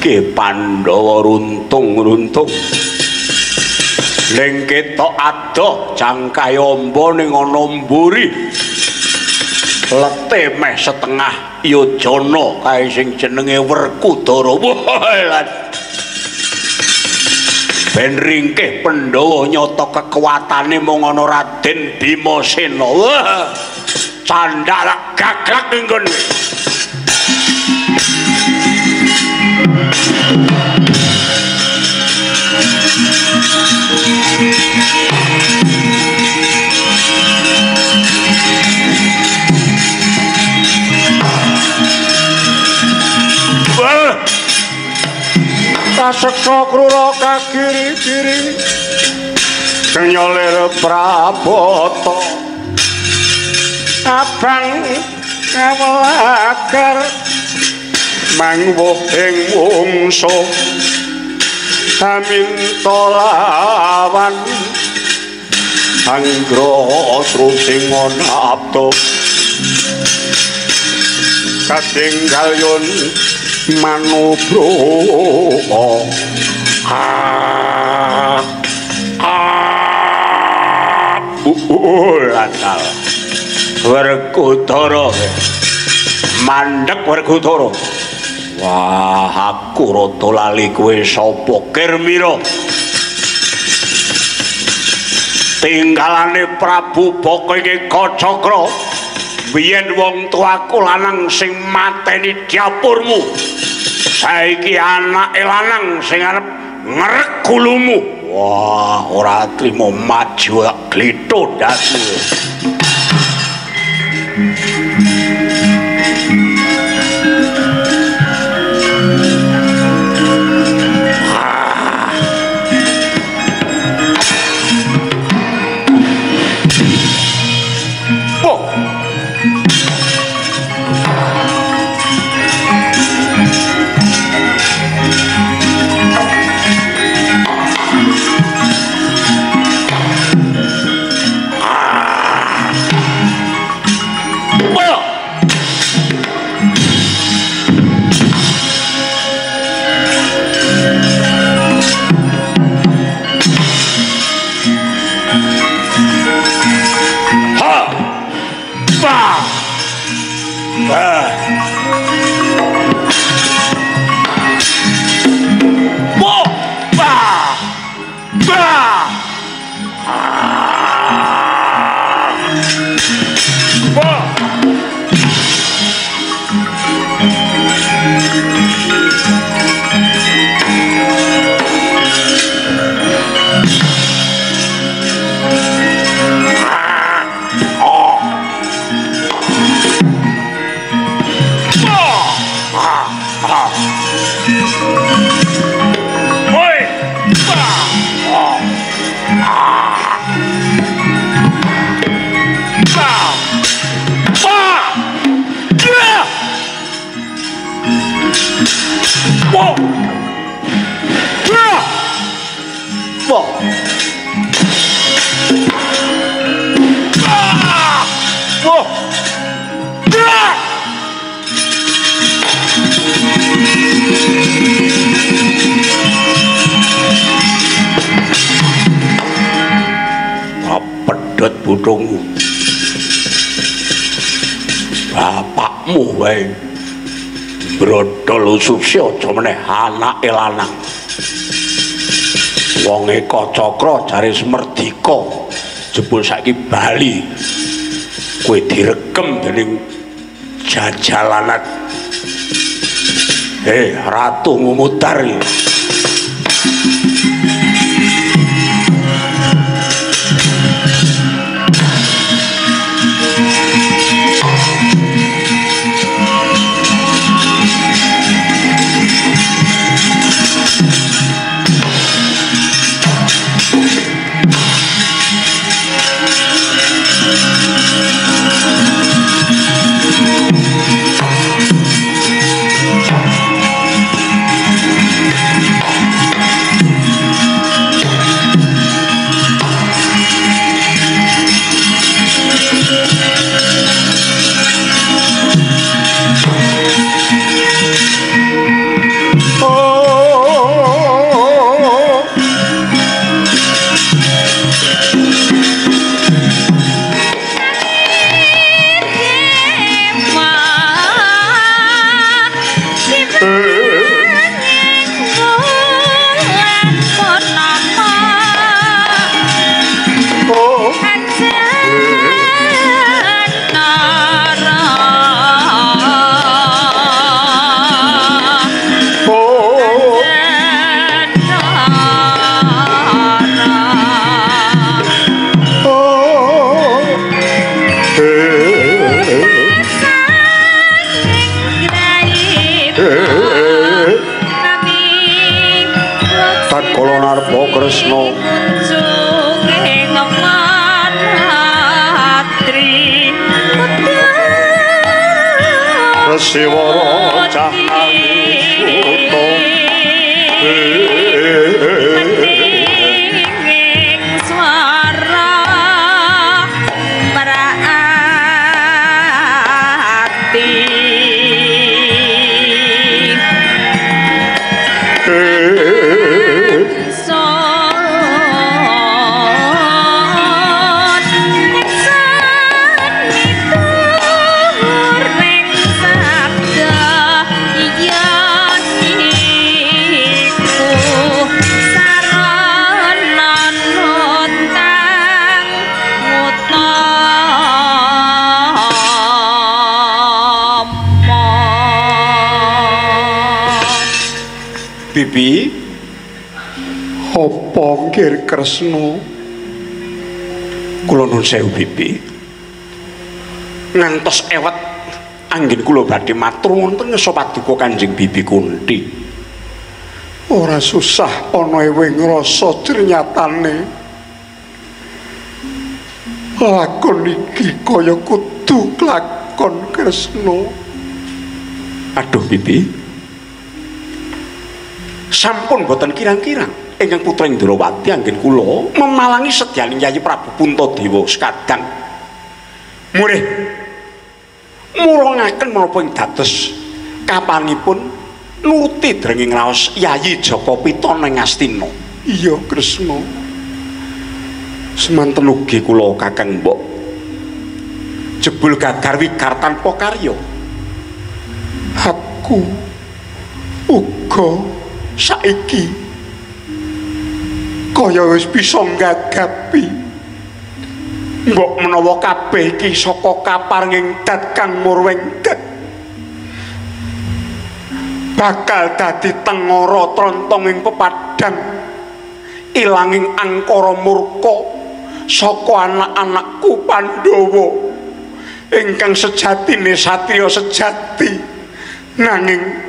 Nggih Pandhawa runtung-runtung. Ning ketok adoh jangkai amba ning ana mburi. Lete meh setengah yojana kae sing jenenge Werkudara. Ben ringkih Pandhawa nyata kekuatane mung ana Raden Bimasena. Wah, candhak gagak ning kono. Kaseksa krura kagiri-giri nyolir Prabata abang ngawakar mangwuh ing wungsu saminta lawan anggra sruting anapta katinggal yun manubro lanal Werkudara mandhek Werkudara. Wah, aku rada lali kowe sapa Kirmira? Tinggalane Prabu Baka iki Kacakra. Biyen wong tuaku lanang sing mateni dapurmu. Saiki anake lanang sing arep ngerek gulumu. Wah, ora trimo maju glithuk daku. Budungmu bapakmu wae brodol susi aja meneh anake lanang wonge Kacakra jare Smerdika jebul saiki bali kowe direkem dening jajalanat Ratu Ngumutar. Sagala narpa Kresna Resiwara Cahani Suta Bibi apa nggih Kresna kula nuwun sewu Bibi ngantos ewet anggen kula badhe matur wonten ngesa paduka Kanjeng Bibi Kunti ora susah ana ewing rasa ternyatane lakon iki kaya kudu lakon Kresna aduh Bibi sampun boten kirang-kirang ingkang putra Indrawati anggen kula memalangi sedyaning Yayi Prabu Puntadewa sekadang mulih murangaken menapa ing dados kapanipun nuruti drenging raos Yayi Jaka Pitana ing Astina iya Kresna semanten ugi kula Kakang Mbok jebul gagar wigar tanpa karya aku uga saiki kaya wis bisa nggagapi mbok menawa kabeh iki saka kaparinging dat kang murwengket bakal dadi tengara trontong ing pepadang ilanging angkara murka saka anak-anakku Pandhawa ingkang sejatine satriya sejati nanging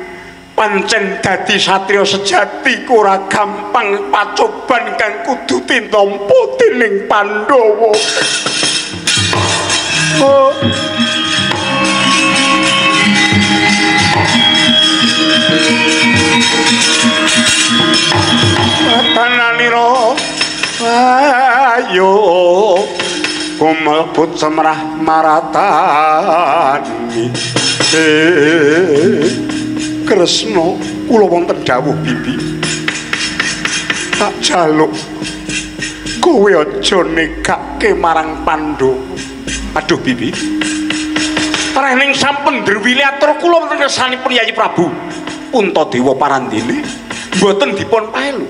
pancen dadi satriya sejati ora gampang pacoban kang kudu tintampa dening Pandhawa. Tananira ayo kumlebut semrah maratani Kresna kula wonten dawuh Bibi tak jaluk kowe aja nekake marang Pandhawa aduh Bibi trening sampun ndruwili atur kula wonten kersanipun Yayi Prabu Puntadewa Parandene mboten dipun paelu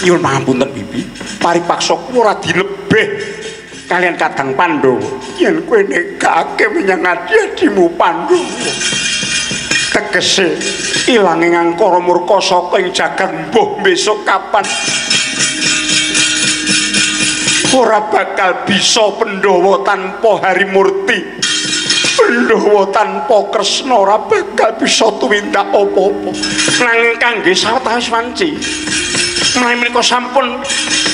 nyuwun pangapunten Bibi paripaksa kula ora dilebih kalian Kadang Pandhawa yen kowe nekake menyang adi-adimu Pandhawa tegese ilanging angkara murka saka ing jagat mbuh besok kapan ora bakal bisa Pandhawa tanpa Harimurti Pandhawa tanpa Kresna ora bakal bisa tumindak apa-apa nanging kangge sawetawis wanci menika sampun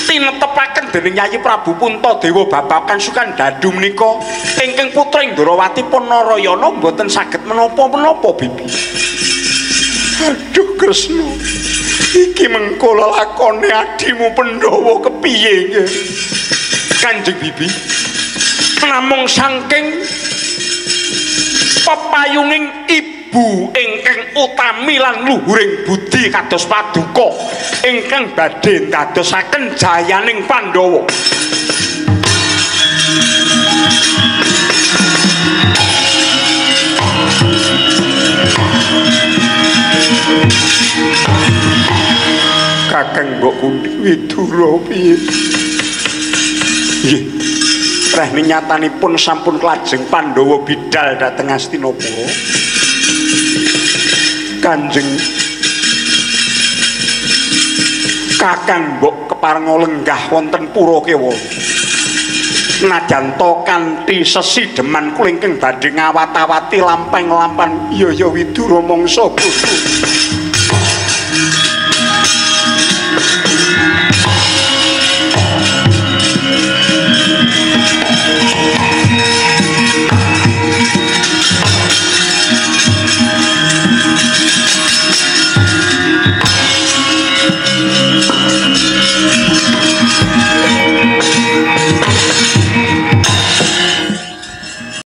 tinetepaken dening Yayi Prabu Puntadewa babagan Sukan Dadu menika ingkang putra Indrawati pun Narayana mboten saged menapa-menapa Bibi. Aduh Kresna iki mengko lakone adimu Pandhawa kepiye nggih Kanjeng Bibi namung saking pepayuning ibu ingkang utami lan luhuring budi kados paduka ingkang badhe ndadosaken jayaning Pandhawa Kakang Mbok Kunti Widura piye nggih reh nyatanipun sampun klajeng Pandhawa bidhal dhateng Astinapura Kanjeng Kakang Mbok keparenga lenggah wonten Pura Kewala najan to kanthi sesideman kula ingkang badhe ngawat-awati lampeng-lampan iya Widura mangsa bodho